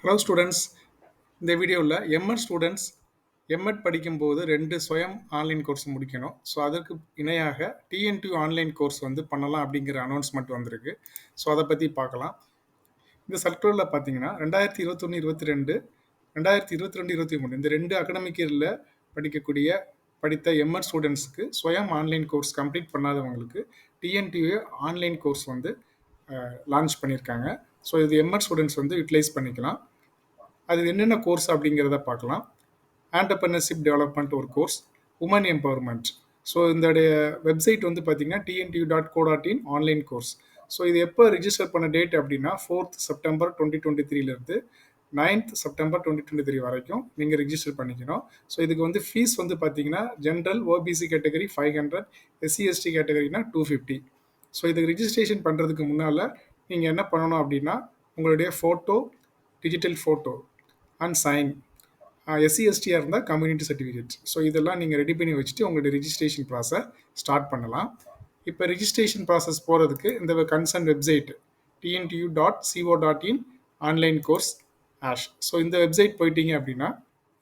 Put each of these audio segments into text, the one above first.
Hello students, இந்த வீடியோவில் MEd students MEd படிக்கும்போது 2 சுயம் ஆன்லைன் கோர்ஸ் முடிக்கணும். ஸோ அதற்கு இணையாக டிஎன்டியூ ஆன்லைன் கோர்ஸ் வந்து பண்ணலாம் அப்படிங்கிற அனௌன்ஸ்மெண்ட் வந்திருக்கு. ஸோ அதை பற்றி பார்க்கலாம். இந்த சர்க்குலரில் பார்த்தீங்கன்னா 2021-22 2022-23 இந்த 2 அகடமிக் இயரில் படித்த எம்எட் ஸ்டூடெண்ட்ஸுக்கு சுயம் ஆன்லைன் கோர்ஸ் கம்ப்ளீட் பண்ணாதவங்களுக்கு டிஎன்டியூ ஆன்லைன் கோர்ஸ் வந்து லான்ச் பண்ணியிருக்காங்க. ஸோ இது எம்எட் ஸ்டூடெண்ட்ஸ் வந்து யூட்டிலைஸ் பண்ணிக்கலாம். அது என்னென்ன கோர்ஸ் அப்படிங்கிறத பார்க்கலாம். ஆண்டர்பிரினர்ஷிப் டெவலப்மெண்ட் ஒரு கோர்ஸ், உமன் எம்பவர்மெண்ட். ஸோ இதோடைய வெப்சைட் வந்து பார்த்தீங்கன்னா tntu.co.in ஆன்லைன் கோர்ஸ். ஸோ இது எப்போ ரிஜிஸ்டர் பண்ண டேட் அப்படின்னா 4th September 2023 9th September 2023 வரைக்கும் நீங்கள் ரிஜிஸ்டர் பண்ணிக்கணும். ஸோ இதுக்கு வந்து ஃபீஸ் வந்து பார்த்தீங்கன்னா ஜென்ரல் ஓபிசி கேட்டகரி 500, SC/ST கேட்டகரினா 250. ஸோ இதுக்கு ரிஜிஸ்ட்ரேஷன் பண்ணுறதுக்கு முன்னால் நீங்கள் என்ன பண்ணணும் அப்படின்னா உங்களுடைய photo, digital photo and sign, SC/STயாக இருந்தால் கம்யூனிட்டி சர்டிஃபிகேட். ஸோ இதெல்லாம் நீங்கள் ரெடி பண்ணி வச்சுட்டு உங்களுடைய ரிஜிஸ்ட்ரேஷன் ப்ராசஸ் ஸ்டார்ட் பண்ணலாம். இப்போ ரிஜிஸ்ட்ரேஷன் ப்ராசஸ் போகிறதுக்கு இந்த concern website tntu.co.in online course ash. So இந்த வெப்சைட் போயிட்டீங்க அப்படின்னா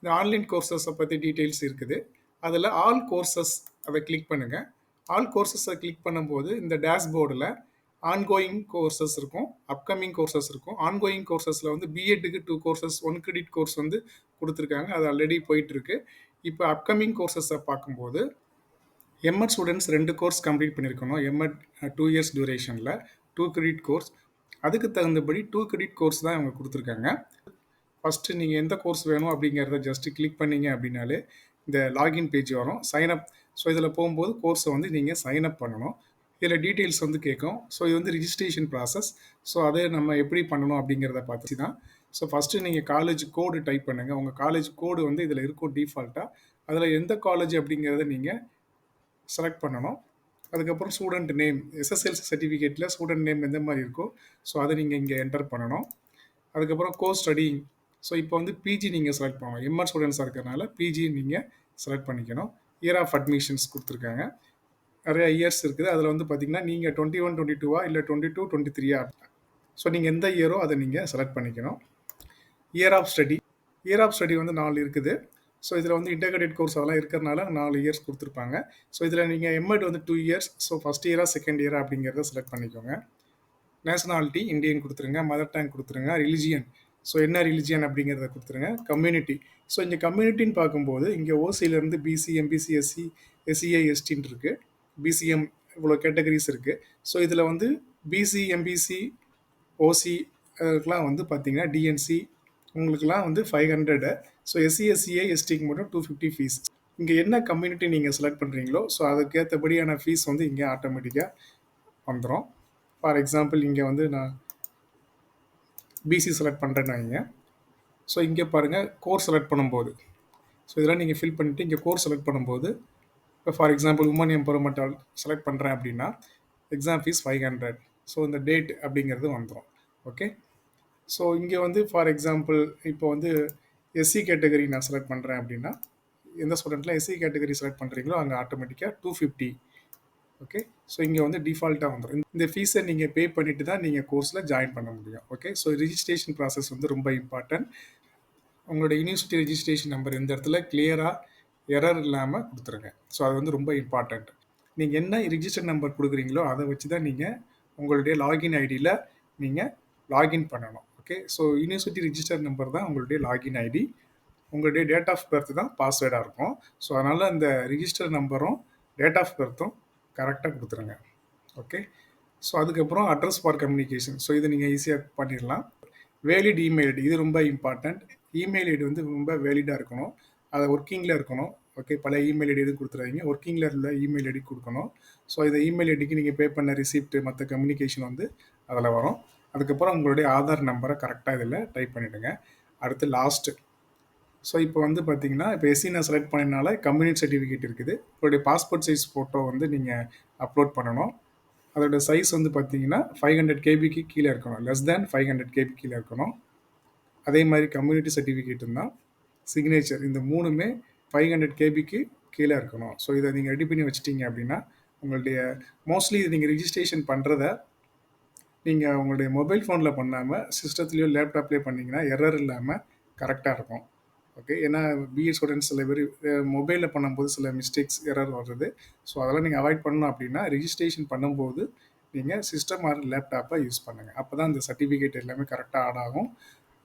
இந்த ஆன்லைன் கோர்சஸை பற்றி டீட்டெயில்ஸ் இருக்குது. அதில் ஆல் கோர்சஸ் அதை கிளிக் பண்ணுங்கள். ஆல் கோர்சஸை கிளிக் பண்ணும்போது இந்த டேஷ்போர்டில் ஆன்கோயிங் கோர்சஸ் இருக்கும், அப்கமிங் கோர்சஸ் இருக்கும். ஆன்கோயிங் கோர்சஸில் வந்து பிஎட்டுக்கு 2 கோர்சஸ் 1 கிரெடிட் கோர்ஸ் வந்து கொடுத்துருக்காங்க. அது ஆல்ரெடி போயிட்டுருக்கு. இப்போ அப்கமிங் கோர்சஸை பார்க்கும்போது எம்எட் ஸ்டூடெண்ட்ஸ் 2 கோர்ஸ் கம்ப்ளீட் பண்ணியிருக்கணும். எம்எட் 2 இயர்ஸ் டியூரேஷனில் 2 கிரெடிட் கோர்ஸ். அதுக்கு தகுந்தபடி 2 கிரெடிட் கோர்ஸ் தான் அவங்க கொடுத்துருக்காங்க. ஃபஸ்ட்டு நீங்கள் எந்த கோர்ஸ் வேணும் அப்படிங்கிறத ஜஸ்ட்டு கிளிக் பண்ணிங்க அப்படின்னாலே இந்த லாகின் பேஜ் வரும், சைனப். ஸோ இதில் போகும்போது கோர்ஸை வந்து நீங்கள் சைனப் பண்ணணும். இதில் டீட்டெயில்ஸ் வந்து கேட்கும். ஸோ இது வந்து ரிஜிஸ்ட்ரேஷன் ப்ராசஸ். ஸோ அதை நம்ம எப்படி பண்ணணும் அப்படிங்கிறத பார்த்து தான். ஸோ ஃபஸ்ட்டு நீங்கள் காலேஜ் கோடு டைப் பண்ணுங்கள். உங்கள் காலேஜ் கோடு வந்து இதில் இருக்கும் டிஃபால்ட்டாக. அதில் எந்த காலேஜ் அப்படிங்கிறத நீங்கள் செலக்ட் பண்ணணும். அதுக்கப்புறம் ஸ்டூடெண்ட் நேம், SSLC சர்டிஃபிகேட்டில் ஸ்டூடெண்ட் நேம் எந்த மாதிரி இருக்கோ ஸோ அதை நீங்கள் இங்கே என்டர் பண்ணணும். அதுக்கப்புறம் கோர்ஸ் ஸ்டடிங். ஸோ இப்போ வந்து பிஜி நீங்கள் செலக்ட் பண்ணணும். எம்ஆர் ஸ்டூடெண்ட்ஸாக இருக்கிறனால பிஜி நீங்கள் செலக்ட் பண்ணிக்கணும். இயர் ஆஃப் அட்மிஷன்ஸ் கொடுத்துருக்காங்க. நிறைய இயர்ஸ் இருக்குது. அதில் வந்து பார்த்தீங்கன்னா நீங்கள் 21-22 இல்லை 22-23. ஸோ நீங்கள் எந்த இயரோ அதை நீங்கள் செலக்ட் பண்ணிக்கணும். இயர் ஆஃப் ஸ்டடி வந்து 4 இருக்குது. ஸோ இதில் வந்து இன்டகிரேட்டட் கோர்ஸ் அதெல்லாம் இருக்கிறனால 4 இயர்ஸ் கொடுத்துருப்பாங்க. ஸோ இதில் நீங்கள் எம்எட் வந்து 2 இயர்ஸ். ஸோ ஃபஸ்ட் இயரா செகண்ட் இயரா அப்படிங்கிறத செலக்ட் பண்ணிக்கோங்க. நேஷனாலிட்டி இந்தியன் கொடுத்துருங்க, மதர் டங் கொடுத்துருங்க, ரிலிஜியன். ஸோ என்ன ரிலிஜியன் அப்படிங்கிறத கொடுத்துருங்க. கம்யூனிட்டி. ஸோ இங்கே கம்யூனிட்டின்னு பார்க்கும்போது இங்கே ஓசியிலேருந்து பிசி, எம்பிசி, எஸ்சி, SCI, STன்னு இருக்குது. பிசிஎம் இவ்வளோ கேட்டகரிஸ் இருக்குது. ஸோ இதில் வந்து பிசி, எம்பிசி, ஓசி அதுக்கெலாம் வந்து பார்த்தீங்கன்னா டிஎன்சி உங்களுக்குலாம் வந்து 500. ஸோ SC, SCI, STக்கு மட்டும் 250 ஃபீஸ். இங்கே என்ன கம்யூனிட்டி நீங்கள் செலக்ட் பண்ணுறீங்களோ ஸோ அதுக்கேற்றபடியான ஃபீஸ் வந்து இங்கே ஆட்டோமேட்டிக்காக வந்துடும். ஃபார் எக்ஸாம்பிள் இங்கே வந்து நான் பிசி செலக்ட் பண்ணுறேன்னு வைங்க. ஸோ இங்கே பாருங்கள் கோர்ஸ் செலக்ட் பண்ணும்போது ஸோ இதெல்லாம் நீங்கள் ஃபில் பண்ணிவிட்டு இங்கே கோர்ஸ் செலக்ட் பண்ணும்போது இப்போ for example women empowerment select பண்ணுறேன் அப்படின்னா எக்ஸாம் ஃபீஸ் 500. ஸோ இந்த டேட் அப்படிங்கிறது வந்துடும். ஓகே. ஸோ இங்கே வந்து ஃபார் எக்ஸாம்பிள் இப்போ வந்து SC கேட்டகரி நான் செலக்ட் பண்ணுறேன் அப்படின்னா எந்த ஸ்டூடெண்ட்டில் SC கேட்டகரி செலக்ட் பண்ணுறீங்களோ அங்கே ஆட்டோமேட்டிக்காக 250. ஓகே. ஸோ இங்கே வந்து டிஃபால்ட்டாக வந்துடும். இந்த ஃபீஸை நீங்கள் பே பண்ணிவிட்டு தான் நீங்கள் கோர்ஸில் ஜாயின் பண்ண முடியும். ஓகே. ஸோ ரிஜிஸ்ட்ரேஷன் ப்ராசஸ் வந்து ரொம்ப இம்பார்ட்டன்ட். உங்களோட யூனிவர்சிட்டி ரிஜிஸ்ட்ரேஷன் நம்பர் இந்த இடத்துல கிளியராக எரர் இல்லாமல் கொடுத்துருங்க. ஸோ அது வந்து ரொம்ப இம்பார்ட்டண்ட். நீங்கள் என்ன ரிஜிஸ்டர் நம்பர் கொடுக்குறீங்களோ அதை வச்சு தான் நீங்கள் உங்களுடைய லாகின் ஐடியில் நீங்கள் லாகின் பண்ணணும். Okay. So university register number தான் உங்களுடைய லாகின் ஐடி. உங்களுடைய டேட் ஆஃப் பர்த் தான் பாஸ்வேர்டாக இருக்கும். ஸோ அதனால் இந்த ரிஜிஸ்டர் நம்பரும் டேட் ஆஃப் பர்த்தும் கரெக்டாக கொடுத்துருங்க. ஓகே. ஸோ அதுக்கப்புறம் அட்ரஸ் ஃபார் கம்யூனிகேஷன். ஸோ இதை நீங்கள் ஈஸியாக பண்ணிடலாம். வேலிட் இமெயில் ஐடி, இது ரொம்ப இம்பார்ட்டண்ட். இமெயில் ஐடி வந்து ரொம்ப வேலிடாக இருக்கணும், அது ஒர்க்கிங்கில் இருக்கணும். ஓகே. பல இமெயில் ஐடி எதுவும் கொடுத்துறாதீங்க, ஒர்க்கிங்கில் உள்ள இமெயில் ஐடி கொடுக்கணும். ஸோ இந்த இமெயில் ஐடிக்கு நீங்கள் பே பண்ண ரிசிப்ட் மற்ற கம்யூனிகேஷன் வந்து அதில் வரும். அதுக்கப்புறம் உங்களுடைய ஆதார் நம்பரை கரெக்டாக இதில் டைப் பண்ணிவிடுங்க. அடுத்து லாஸ்ட்டு. ஸோ இப்போ வந்து பார்த்தீங்கன்னா இப்போ SC நான் செலக்ட் பண்ணினால கம்யூனிட்டி சர்டிஃபிகேட் இருக்குது. உங்களுடைய பாஸ்போர்ட் சைஸ் ஃபோட்டோ வந்து நீங்கள் அப்லோட் பண்ணணும். அதோட சைஸ் வந்து பார்த்தீங்கன்னா 500 KBக்கு கீழே இருக்கணும், லெஸ் தேன் 500 KB கீழே இருக்கணும். அதே மாதிரி கம்யூனிட்டி சர்டிஃபிகேட்டும் தான், சிக்னேச்சர், இந்த 3மே 500 KBக்கு கீழே இருக்கணும். ஸோ இதை நீங்கள் ரெடி பண்ணி வச்சிட்டிங்க அப்படின்னா உங்களுடைய மோஸ்ட்லி இது நீங்கள் ரிஜிஸ்ட்ரேஷன் பண்ணுறத நீங்கள் உங்களுடைய மொபைல் ஃபோனில் பண்ணாமல் சிஸ்டத்துலேயோ லேப்டாப்லேயோ பண்ணிங்கன்னா எரர் இல்லாமல் கரெக்டாக இருக்கும். ஓகே. ஏன்னா பிஏ ஸ்டூடெண்ட்ஸ் சில பேர் மொபைலில் பண்ணும்போது சில மிஸ்டேக்ஸ் எரர் வருது. ஸோ அதெல்லாம் நீங்கள் அவாய்ட் பண்ணணும் அப்படின்னா ரிஜிஸ்ட்ரேஷன் பண்ணும்போது நீங்கள் சிஸ்டம் ஆர் லேப்டாப்பை யூஸ் பண்ணுங்கள். அப்போ தான் இந்த சர்டிஃபிகேட் எல்லாமே கரெக்டாக ஆட் ஆகும்.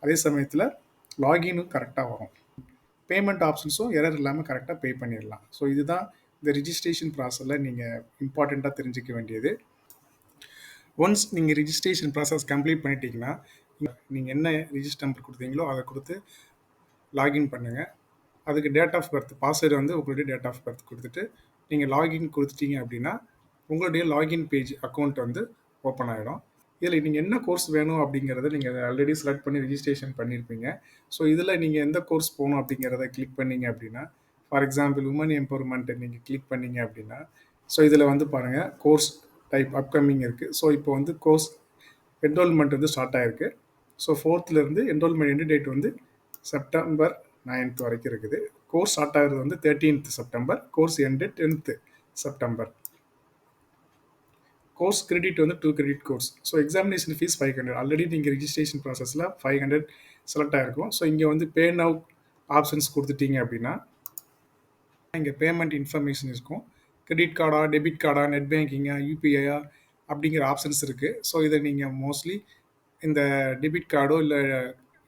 அதே சமயத்தில் லாகினும் கரெக்டாக வரும். பேமெண்ட் ஆப்ஷன்ஸும் எரர் இல்லாமல் கரெக்டாக பே பண்ணிடலாம். ஸோ இதுதான் இந்த ரிஜிஸ்ட்ரேஷன் ப்ராசஸில் நீங்கள் இம்பார்ட்டண்ட்டாக தெரிஞ்சுக்க வேண்டியது. ஒன்ஸ் நீங்கள் ரிஜிஸ்ட்ரேஷன் ப்ராசஸ் கம்ப்ளீட் பண்ணிட்டீங்கன்னா நீங்கள் என்ன ரிஜிஸ்டர் நம்பர் கொடுத்தீங்களோ அதை கொடுத்து லாகின் பண்ணுங்கள். அதுக்கு டேட் ஆஃப் பர்த் பாஸ்வேர்டு வந்து உங்களுடைய டேட் ஆஃப் பர்த் கொடுத்துட்டு நீங்கள் லாகின் கொடுத்துட்டீங்க அப்படின்னா உங்களுடைய லாகின் பேஜ் அக்கௌண்ட் வந்து ஓப்பன் ஆகிடும். இதில் நீங்கள் என்ன கோர்ஸ் வேணும் அப்படிங்கிறத நீங்கள் ஆல்ரெடி செலக்ட் பண்ணி ரிஜிஸ்ட்ரேஷன் பண்ணியிருப்பீங்க. ஸோ இதில் நீங்கள் எந்த கோர்ஸ் போகணும் அப்படிங்கிறத கிளிக் பண்ணீங்க அப்படின்னா, ஃபார் எக்ஸாம்பிள் உமன் எம்பவர்மெண்ட்டை நீங்கள் கிளிக் பண்ணீங்க அப்படின்னா, ஸோ இதில் வந்து பாருங்கள் கோர்ஸ் டைப் அப்கமிங் இருக்குது. ஸோ இப்போ வந்து கோர்ஸ் என்ரோல்மெண்ட் வந்து ஸ்டார்ட் ஆகிருக்கு. So 4th enrolment end date வந்து செப்டம்பர் 9th வரைக்கும் இருக்குது. கோர்ஸ் ஸ்டார்ட் ஆகிறது வந்து 13th September, course end 10th September. Course credit வந்து 2 credit course. So examination fees 500. Already நீங்கள் ரிஜிஸ்ட்ரேஷன் ப்ராசஸில் 500 செலக்ட் ஆகிருக்கும். ஸோ இங்கே வந்து பே நவ் ஆப்ஷன்ஸ் கொடுத்துட்டீங்க அப்படின்னா இங்கே பேமெண்ட் இன்ஃபர்மேஷன் இருக்கும். கிரெடிட் கார்டா, டெபிட் கார்டா, நெட் பேங்கிங்கா, யூபிஐயா அப்படிங்கிற ஆப்ஷன்ஸ் இருக்குது. ஸோ இதை நீங்கள் மோஸ்ட்லி இந்த டெபிட் கார்டோ இல்லை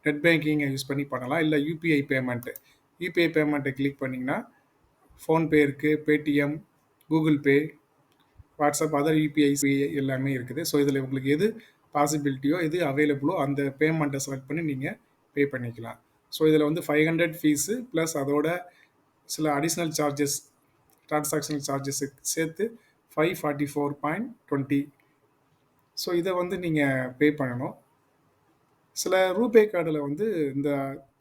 நெட் பேங்கிங்கை யூஸ் பண்ணி பண்ணலாம். இல்லை யூபிஐ பேமெண்ட்டை கிளிக் பண்ணிங்கன்னா ஃபோன்பே இருக்குது, Paytm, Google Pay, WhatsApp, other UPI எல்லாமே இருக்குது. ஸோ இதில் உங்களுக்கு எது பாசிபிலிட்டியோ எது அவைலபிளோ அந்த பேமெண்ட்டை செலக்ட் பண்ணி நீங்கள் பே பண்ணிக்கலாம். ஸோ இதில் வந்து 500 ஃபீஸு ப்ளஸ் அதோட சில அடிஷ்னல் சார்ஜஸ் டிரான்சாக்ஷனல் சார்ஜஸ் சேர்த்து 544.20. ஸோ இதை வந்து நீங்கள் பே பண்ணணும். சில ரூபே கார்டில் வந்து இந்த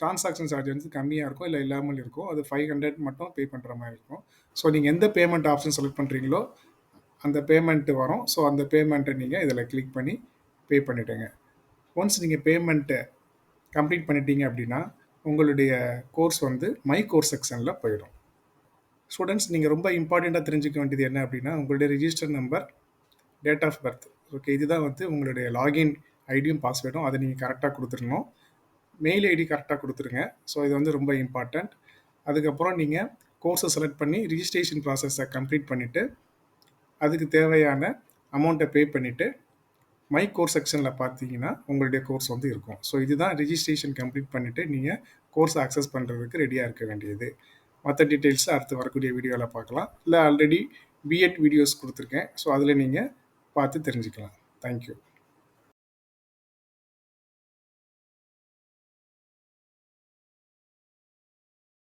டிரான்சாக்ஷன் சார்ஜ் வந்து கம்மியாக இருக்கும், இல்லை இல்லாமல் இருக்கும். அது 500 மட்டும் பே பண்ணுற மாதிரி இருக்கும். ஸோ நீங்கள் எந்த பேமெண்ட் ஆப்ஷன் செலக்ட் பண்ணுறீங்களோ அந்த பேமெண்ட்டு வரும். ஸோ அந்த பேமெண்ட்டை நீங்கள் இதில் கிளிக் பண்ணி பே பண்ணிவிடுங்க. ஒன்ஸ் நீங்கள் பேமெண்ட்டை கம்ப்ளீட் பண்ணிட்டீங்க அப்படின்னா உங்களுடைய கோர்ஸ் வந்து மை கோர்ஸ் செக்ஷனில் போயிடும். ஸ்டூடெண்ட்ஸ், நீங்கள் ரொம்ப இம்பார்ட்டண்ட்டாக தெரிஞ்சுக்க வேண்டியது என்ன அப்படின்னா உங்களுடைய register number, date of birth. Okay, இதுதான் வந்து உங்களுடைய லாகின் ஐடியும் பாஸ்வேர்டும். அதை நீங்கள் கரெக்டாக கொடுத்துருணும். மெயில் ஐடி கரெக்டாக கொடுத்துருங்க. ஸோ இது வந்து ரொம்ப இம்பார்ட்டண்ட். அதுக்கப்புறம் நீங்கள் கோர்ஸை செலக்ட் பண்ணி ரிஜிஸ்ட்ரேஷன் ப்ராசஸை கம்ப்ளீட் பண்ணிவிட்டு அதுக்கு தேவையான அமௌண்ட்டை பே பண்ணிவிட்டு மை கோர்ஸ் செக்ஷனில் பார்த்தீங்கன்னா உங்களுடைய கோர்ஸ் வந்து இருக்கும். ஸோ இதுதான் ரிஜிஸ்ட்ரேஷன் கம்ப்ளீட் பண்ணிவிட்டு நீங்கள் கோர்ஸை அக்சஸ் பண்ணுறதுக்கு ரெடியாக இருக்க வேண்டியது. மற்ற டீட்டெயில்ஸை அடுத்து வரக்கூடிய வீடியோவில் பார்க்கலாம். இல்லை ஆல்ரெடி பிஎட் வீடியோஸ் கொடுத்துருக்கேன். ஸோ அதில் நீங்கள் பார்த்து தெரிஞ்சுக்கலாம். தேங்க்யூ.